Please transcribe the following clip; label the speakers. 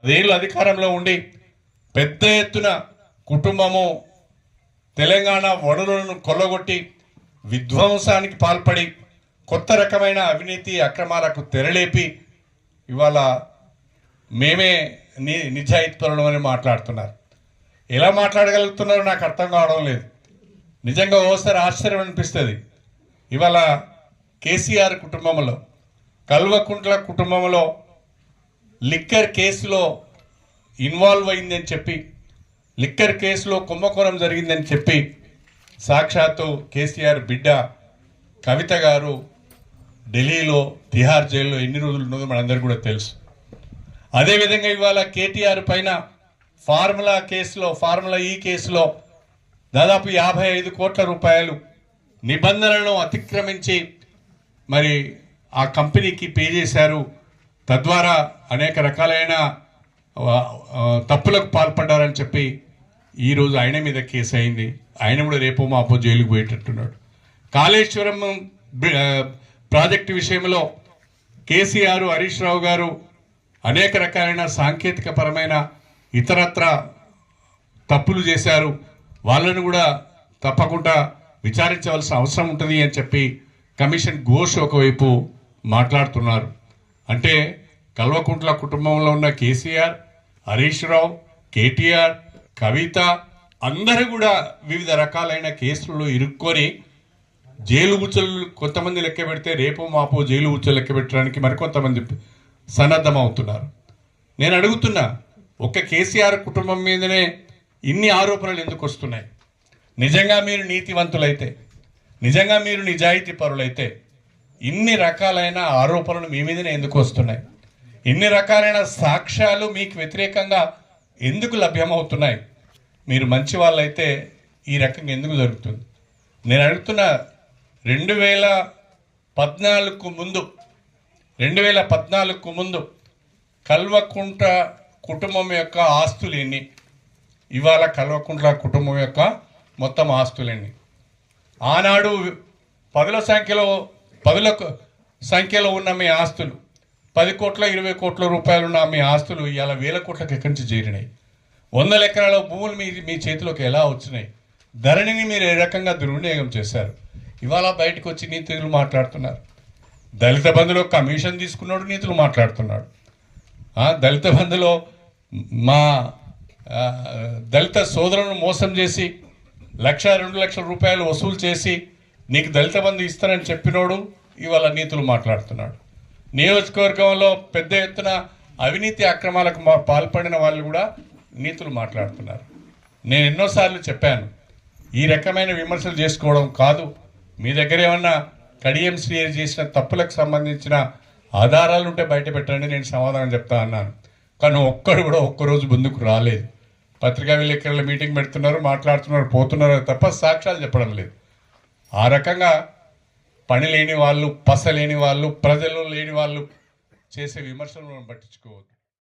Speaker 1: అదేళ్ళు అధికారంలో ఉండి పెద్ద ఎత్తున కుటుంబము తెలంగాణ వనరులను కొల్లగొట్టి విధ్వంసానికి పాల్పడి కొత్త రకమైన అవినీతి అక్రమాలకు తెరలేపి ఇవాళ మేమే నిజాయితీపరులం అని మాట్లాడుతున్నారు. ఎలా మాట్లాడగలుగుతున్నారో నాకు అర్థం కావడం లేదు. నిజంగా ఓసారి ఆశ్చర్యం అనిపిస్తుంది. ఇవాళ కేసీఆర్ కుటుంబంలో, కల్వకుంట్ల కుటుంబంలో లిక్కర్ కేసులో ఇన్వాల్వ్ అయిందని చెప్పి, లిక్కర్ కేసులో కుంభకోణం జరిగిందని చెప్పి సాక్షాత్తు కేసీఆర్ బిడ్డ కవిత గారు ఢిల్లీలో తిహార్ జైల్లో ఎన్ని రోజులు ఉన్నదో మనందరికీ కూడా తెలుసు. అదేవిధంగా ఇవాళ కేటీఆర్ పైన ఫార్ములా ఈ కేసులో దాదాపు 55 కోట్ల రూపాయలు నిబంధనలను అతిక్రమించి మరి ఆ కంపెనీకి పే చేశారు. తద్వారా అనేక రకాలైన తప్పులకు పాల్పడ్డారని చెప్పి ఈరోజు ఆయన మీద కేసు అయింది. ఆయన కూడా రేపో మాపో జైలుకు పోయేటట్టున్నాడు. కాళేశ్వరం ప్రాజెక్టు విషయంలో కేసీఆర్, హరీష్ రావు గారు అనేక రకాలైన సాంకేతిక పరమైన ఇతరత్ర తప్పులు చేశారు. వాళ్ళను కూడా తప్పకుండా విచారించవలసిన అవసరం ఉంటుంది అని చెప్పి కమిషన్ ఘోష్ ఒకవైపు మాట్లాడుతున్నారు. అంటే కల్వకుంట్ల కుటుంబంలో ఉన్న కేసీఆర్, హరీష్ రావు, కేటీఆర్, కవిత అందరూ కూడా వివిధ రకాలైన కేసులలో ఇరుక్కొని జైలు ఉచ్చలు కొంతమంది లెక్క పెడితే రేపు మాపో జైలు ఉచ్చలు లెక్క పెట్టడానికి మరికొంతమంది సన్నద్ధం అవుతున్నారు. నేను అడుగుతున్నా, ఒక్క కేసీఆర్ కుటుంబం మీదనే ఇన్ని ఆరోపణలు ఎందుకు వస్తున్నాయి? నిజంగా మీరు నీతివంతులైతే, నిజంగా మీరు నిజాయితీ పరులైతే ఇన్ని రకాలైన ఆరోపణలు మీ మీదనే ఎందుకు వస్తున్నాయి? ఇన్ని రకాలైన సాక్ష్యాలు మీకు వ్యతిరేకంగా ఎందుకు లభ్యమవుతున్నాయి? మీరు మంచి వాళ్ళైతే ఈ రకంగా ఎందుకు జరుగుతుంది? నేను అడుగుతున్నా, 2014 ముందు కల్వకుంట్ల కుటుంబం యొక్క ఆస్తులు ఎన్ని? ఇవాళ కల్వకుంట్ల కుటుంబం యొక్క మొత్తం ఆస్తులు ఎన్ని? ఆనాడు పదుల సంఖ్యలో ఉన్న మీ ఆస్తులు 10 కోట్ల 20 కోట్ల రూపాయలు ఉన్న మీ ఆస్తులు ఇవాళ 1000 కోట్లకు ఎక్కడి నుంచి చేరినాయి? 100 ఎకరాల భూములు మీ చేతిలోకి ఎలా వచ్చినాయి? ధరణిని మీరు ఏ రకంగా దుర్వినియోగం చేశారు? ఇవాళ బయటకు వచ్చి నీతులు మాట్లాడుతున్నారు. దళిత బంధులో కమిషన్ తీసుకున్నాడు, నీతులు మాట్లాడుతున్నాడు. దళిత బంధులో మా దళిత సోదరులను మోసం చేసి 1-2 లక్షల రూపాయలు వసూలు చేసి నీకు దళిత బంధు ఇస్తానని చెప్పినోడు ఇవాళ నీతులు మాట్లాడుతున్నాడు. నియోజకవర్గంలో పెద్ద ఎత్తున అవినీతి అక్రమాలకు పాల్పడిన వాళ్ళు కూడా నీతులు మాట్లాడుతున్నారు. నేను ఎన్నోసార్లు చెప్పాను, ఈ రకమైన విమర్శలు చేసుకోవడం కాదు. మీ దగ్గర ఏమన్నా కడియం శ్రీయర్ చేసిన తప్పులకు సంబంధించిన ఆధారాలు ఉంటే బయట పెట్టండి, నేను సమాధానం చెప్తా అన్నాను. కానీ ఒక్కడు కూడా ఒక్కరోజు ముందుకు రాలేదు. పత్రికా విలేకరుల మీటింగ్ పెడుతున్నారు, మాట్లాడుతున్నారు, పోతున్నారు తప్ప సాక్ష్యాలు చెప్పడం లేదు. ఆ రకంగా పని లేని వాళ్ళు, పస లేని వాళ్ళు, ప్రజలు లేని వాళ్ళు చేసే విమర్శలను మనం పట్టించుకోవద్దు.